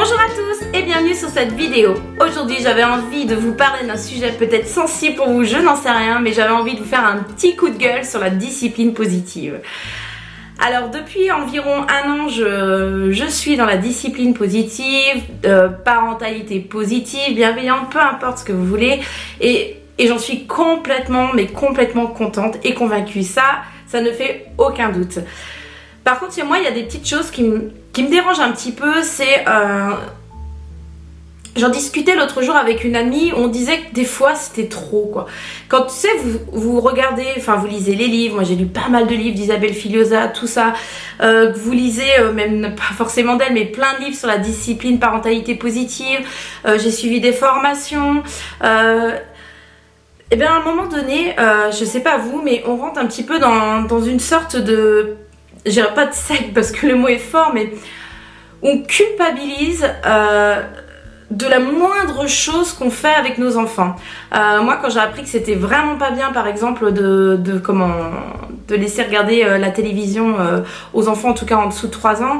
Bonjour à tous et bienvenue sur cette vidéo. Aujourd'hui j'avais envie de vous parler d'un sujet peut-être sensible pour vous, je n'en sais rien, mais j'avais envie de vous faire un petit coup de gueule sur la discipline positive. Alors depuis environ un an, je suis dans la discipline positive, parentalité positive, bienveillante, peu importe ce que vous voulez, et j'en suis complètement contente et convaincue. Ça ne fait aucun doute. Par contre, moi, il y a des petites choses qui me dérangent un petit peu. C'est... J'en discutais l'autre jour avec une amie, on disait que des fois c'était trop quoi. Quand tu sais, vous regardez, enfin vous lisez les livres, moi j'ai lu pas mal de livres d'Isabelle Filiosa, tout ça, que vous lisez, même pas forcément d'elle, mais plein de livres sur la discipline, parentalité positive, j'ai suivi des formations, et bien à un moment donné, je sais pas vous, mais on rentre un petit peu dans une sorte de, je dirais pas de secte parce que le mot est fort, mais on culpabilise de la moindre chose qu'on fait avec nos enfants. Moi, quand j'ai appris que c'était vraiment pas bien, par exemple, de laisser regarder la télévision aux enfants, en tout cas en dessous de 3 ans,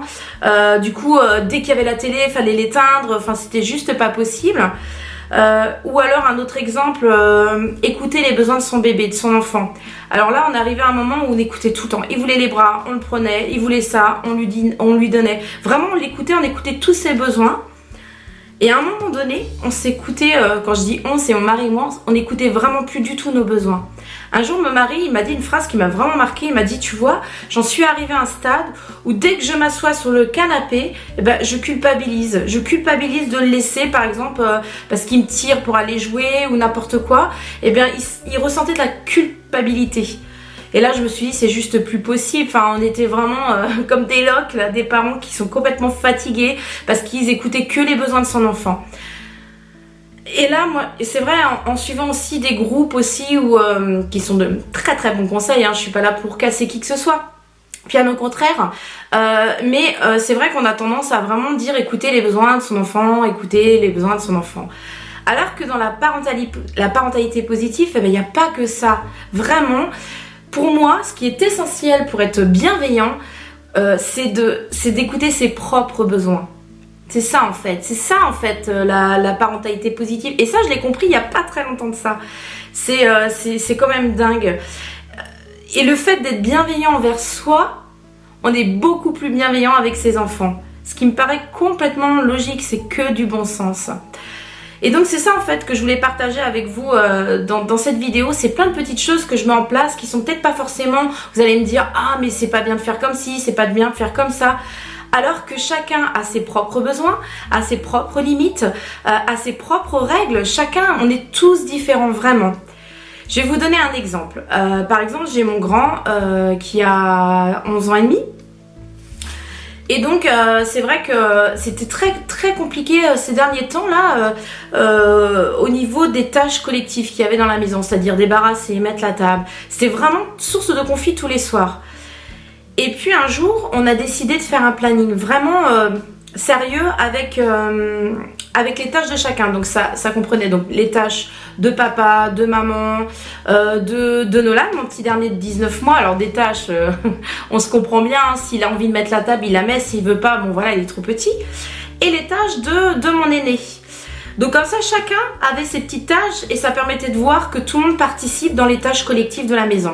du coup, dès qu'il y avait la télé, il fallait l'éteindre, enfin, c'était juste pas possible. Ou alors un autre exemple, écouter les besoins de son bébé, de son enfant. Alors là, on arrivait à un moment où on écoutait tout le temps. Il voulait les bras, on le prenait, il voulait ça, on lui donnait. Vraiment, on l'écoutait, on écoutait tous ses besoins. Et à un moment donné, on s'écoutait, quand je dis on, c'est mon mari et moi, on n'écoutait vraiment plus du tout nos besoins. Un jour, mon mari, il m'a dit une phrase qui m'a vraiment marquée. Il m'a dit, tu vois, j'en suis arrivée à un stade où dès que je m'assois sur le canapé, eh ben, je culpabilise. Je culpabilise de le laisser, par exemple, parce qu'il me tire pour aller jouer ou n'importe quoi. Eh bien, il ressentait de la culpabilité. Et là, je me suis dit, c'est juste plus possible. Enfin, on était vraiment comme des loques, là, des parents qui sont complètement fatigués parce qu'ils écoutaient que les besoins de son enfant. Et là, moi, c'est vrai, en suivant aussi des groupes aussi qui sont de très très bons conseils, hein, je suis pas là pour casser qui que ce soit. Bien au contraire, mais c'est vrai qu'on a tendance à vraiment dire écouter les besoins de son enfant, écouter les besoins de son enfant. Alors que dans la parentalité positive, eh ben, il n'y a pas que ça. Vraiment, pour moi, ce qui est essentiel pour être bienveillant, c'est d'écouter ses propres besoins. C'est ça en fait, la parentalité positive. Et ça, je l'ai compris il n'y a pas très longtemps de ça. C'est quand même dingue. Et le fait d'être bienveillant envers soi, on est beaucoup plus bienveillant avec ses enfants. Ce qui me paraît complètement logique, c'est que du bon sens. Et donc c'est ça en fait que je voulais partager avec vous dans cette vidéo. C'est plein de petites choses que je mets en place qui sont peut-être pas forcément, vous allez me dire ah mais c'est pas bien de faire comme ci, c'est pas bien de faire comme ça. Alors que chacun a ses propres besoins, a ses propres limites, a ses propres règles. Chacun, on est tous différents vraiment. Je vais vous donner un exemple. Par exemple, j'ai mon grand qui a 11 ans et demi. Et donc c'est vrai que c'était très très compliqué ces derniers temps là au niveau des tâches collectives qu'il y avait dans la maison, c'est-à-dire débarrasser, mettre la table. C'était vraiment source de conflit tous les soirs. Et puis un jour, on a décidé de faire un planning vraiment sérieux avec les tâches de chacun. Donc ça comprenait donc les tâches de papa, de maman, de Nolan, mon petit dernier de 19 mois. Alors des tâches, on se comprend bien, hein, s'il a envie de mettre la table, il la met, s'il veut pas, bon voilà, il est trop petit. Et les tâches de mon aîné. Donc comme ça, chacun avait ses petites tâches et ça permettait de voir que tout le monde participe dans les tâches collectives de la maison.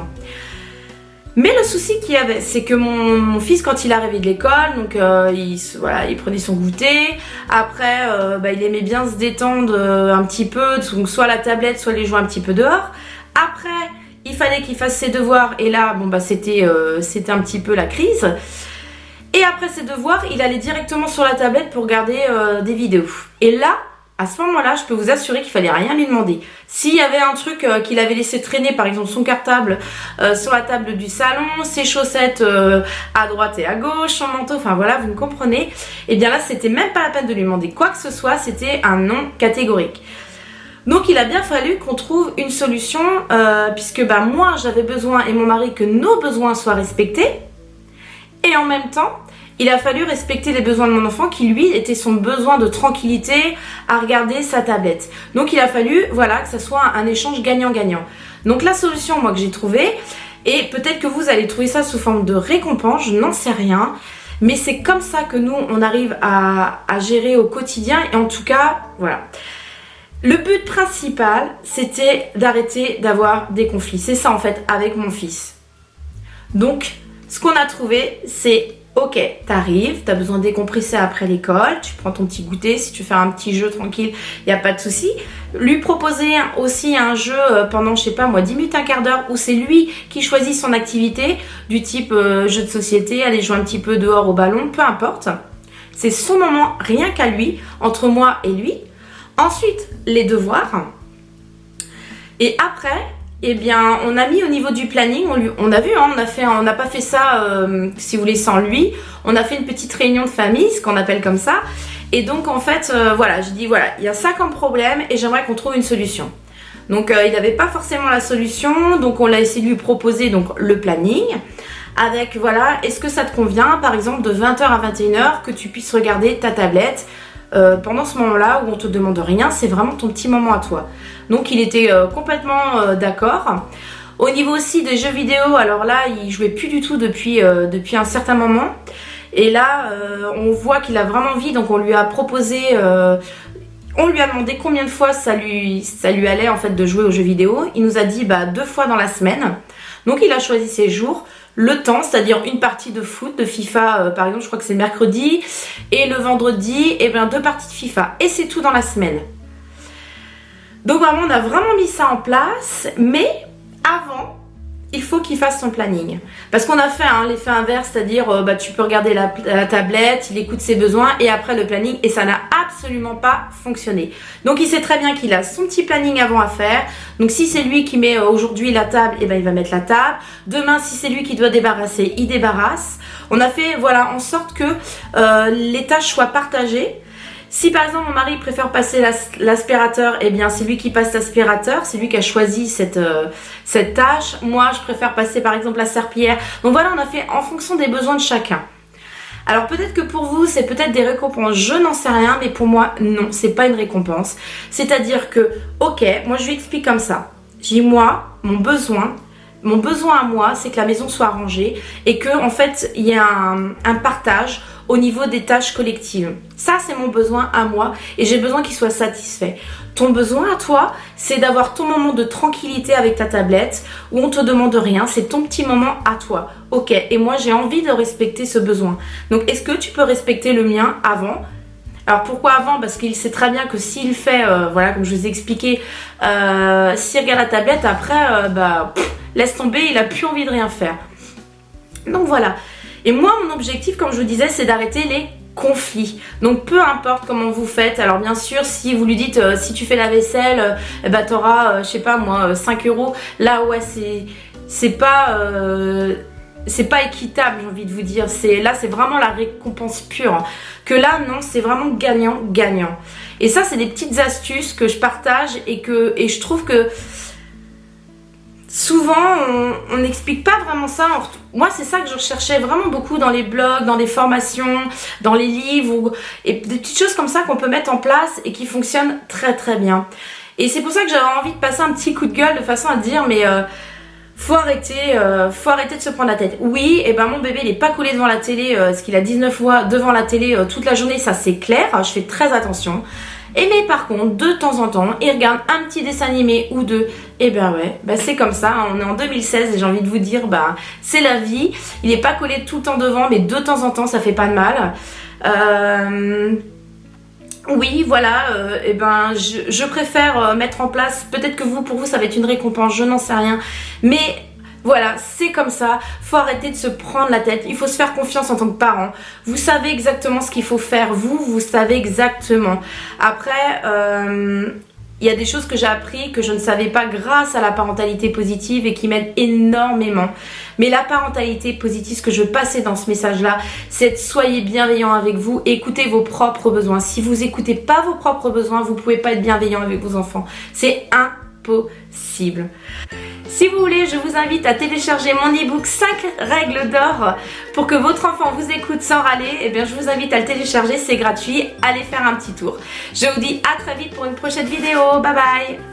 Mais le souci qu'il y avait, c'est que mon fils, quand il arrivait de l'école, donc il prenait son goûter. Après, il aimait bien se détendre un petit peu, donc soit la tablette, soit les jouer un petit peu dehors. Après, il fallait qu'il fasse ses devoirs, et là, c'était un petit peu la crise. Et après ses devoirs, il allait directement sur la tablette pour regarder des vidéos. Et là, à ce moment-là, je peux vous assurer qu'il fallait rien lui demander. S'il y avait un truc qu'il avait laissé traîner, par exemple son cartable sur la table du salon, ses chaussettes à droite et à gauche, son manteau, enfin voilà, vous me comprenez. Et bien là, c'était même pas la peine de lui demander quoi que ce soit, c'était un non catégorique. Donc il a bien fallu qu'on trouve une solution, puisque moi j'avais besoin et mon mari que nos besoins soient respectés. Et en même temps, il a fallu respecter les besoins de mon enfant qui lui était son besoin de tranquillité à regarder sa tablette. Donc il a fallu que ça soit un échange gagnant-gagnant. Donc la solution moi que j'ai trouvée, et peut-être que vous allez trouver ça sous forme de récompense, je n'en sais rien, Mais c'est comme ça que nous, on arrive à gérer au quotidien. Et en tout cas, voilà. Le but principal, c'était d'arrêter d'avoir des conflits. C'est ça en fait avec mon fils. Donc, ce qu'on a trouvé, c'est ok, t'arrives, t'as besoin de décompresser après l'école, tu prends ton petit goûter, si tu fais un petit jeu tranquille, il n'y a pas de souci. Lui proposer aussi un jeu pendant, je sais pas moi, 10 minutes, un quart d'heure, où c'est lui qui choisit son activité, du type jeu de société, aller jouer un petit peu dehors au ballon, peu importe. C'est son moment, rien qu'à lui, entre moi et lui. Ensuite, les devoirs. Et après, eh bien, on a mis au niveau du planning, on a vu, hein, on n'a pas fait ça, si vous voulez, sans lui. On a fait une petite réunion de famille, ce qu'on appelle comme ça. Et donc, en fait, voilà, j'ai dit, voilà, il y a ça comme problème et j'aimerais qu'on trouve une solution. Donc, il n'avait pas forcément la solution, donc on a essayé de lui proposer donc, le planning. Avec, voilà, est-ce que ça te convient, par exemple, de 20h à 21h, que tu puisses regarder ta tablette pendant ce moment-là où on te demande rien, c'est vraiment ton petit moment à toi. Donc il était complètement d'accord. Au niveau aussi des jeux vidéo, alors là il jouait plus du tout depuis un certain moment. Et là on voit qu'il a vraiment envie, donc on lui a proposé, on lui a demandé combien de fois ça lui allait en fait de jouer aux jeux vidéo. Il nous a dit 2 fois dans la semaine. Donc il a choisi ses jours. Le temps, c'est-à-dire une partie de foot, de FIFA, par exemple, je crois que c'est le mercredi, et le vendredi, et bien 2 parties de FIFA. Et c'est tout dans la semaine. Donc vraiment, on a vraiment mis ça en place, mais avant, il faut qu'il fasse son planning. Parce qu'on a fait l'effet inverse, c'est-à-dire tu peux regarder la tablette, il écoute ses besoins, et après le planning, et ça n'a absolument pas fonctionné. Donc il sait très bien qu'il a son petit planning avant à faire. Donc si c'est lui qui met aujourd'hui la table, et ben il va mettre la table. Demain, si c'est lui qui doit débarrasser, il débarrasse. On a fait voilà en sorte que les tâches soient partagées. Si par exemple mon mari préfère passer l'aspirateur, eh bien c'est lui qui passe l'aspirateur, c'est lui qui a choisi cette tâche. Moi je préfère passer par exemple la serpillière. Donc voilà, on a fait en fonction des besoins de chacun. Alors peut-être que pour vous c'est peut-être des récompenses, je n'en sais rien, mais pour moi non, c'est pas une récompense. C'est-à-dire que ok, moi je lui explique comme ça. J'ai moi, mon besoin à moi, c'est que la maison soit rangée et que en fait il y ait un partage au niveau des tâches collectives. Ça c'est mon besoin à moi et j'ai besoin qu'il soit satisfait. Ton besoin à toi, c'est d'avoir ton moment de tranquillité avec ta tablette où on te demande rien, c'est ton petit moment à toi. Ok, et moi j'ai envie de respecter ce besoin. Donc est-ce que tu peux respecter le mien avant ? Alors pourquoi avant ? Parce qu'il sait très bien que s'il fait, voilà comme je vous ai expliqué, s'il regarde la tablette après, laisse tomber, il a plus envie de rien faire. Donc voilà. Et moi mon objectif, comme je vous disais, c'est d'arrêter les conflits. Donc peu importe comment vous faites. Alors bien sûr, si vous lui dites si tu fais la vaisselle, t'auras, je sais pas moi, 5 €. Là ouais, c'est pas équitable, j'ai envie de vous dire. Là c'est vraiment la récompense pure. Que là non, c'est vraiment gagnant. Et ça c'est des petites astuces que je partage et je trouve que souvent on n'explique pas vraiment ça. Moi c'est ça que je recherchais vraiment beaucoup dans les blogs, dans les formations, dans les livres et des petites choses comme ça qu'on peut mettre en place et qui fonctionnent très très bien. Et c'est pour ça que j'avais envie de passer un petit coup de gueule de façon à dire mais faut arrêter de se prendre la tête. Oui, et mon bébé il est pas collé devant la télé, parce qu'il a 19 mois devant la télé toute la journée, ça c'est clair, je fais très attention. Et mais par contre, de temps en temps, il regarde un petit dessin animé ou deux. Et c'est comme ça, on est en 2016 et j'ai envie de vous dire, c'est la vie. Il est pas collé tout le temps devant, mais de temps en temps, ça fait pas de mal. Oui, voilà, je préfère mettre en place, peut-être que pour vous, ça va être une récompense, je n'en sais rien. Mais voilà, c'est comme ça, faut arrêter de se prendre la tête, il faut se faire confiance en tant que parent. Vous savez exactement ce qu'il faut faire, vous savez exactement. Après, il y a des choses que j'ai appris que je ne savais pas grâce à la parentalité positive et qui m'aident énormément. Mais la parentalité positive, ce que je veux passer dans ce message-là, c'est de soyez bienveillant avec vous, écoutez vos propres besoins. Si vous n'écoutez pas vos propres besoins, vous ne pouvez pas être bienveillant avec vos enfants. C'est impossible. Si vous voulez, je vous invite à télécharger mon e-book 5 règles d'or pour que votre enfant vous écoute sans râler. Je vous invite à le télécharger, c'est gratuit. Allez faire un petit tour. Je vous dis à très vite pour une prochaine vidéo. Bye bye.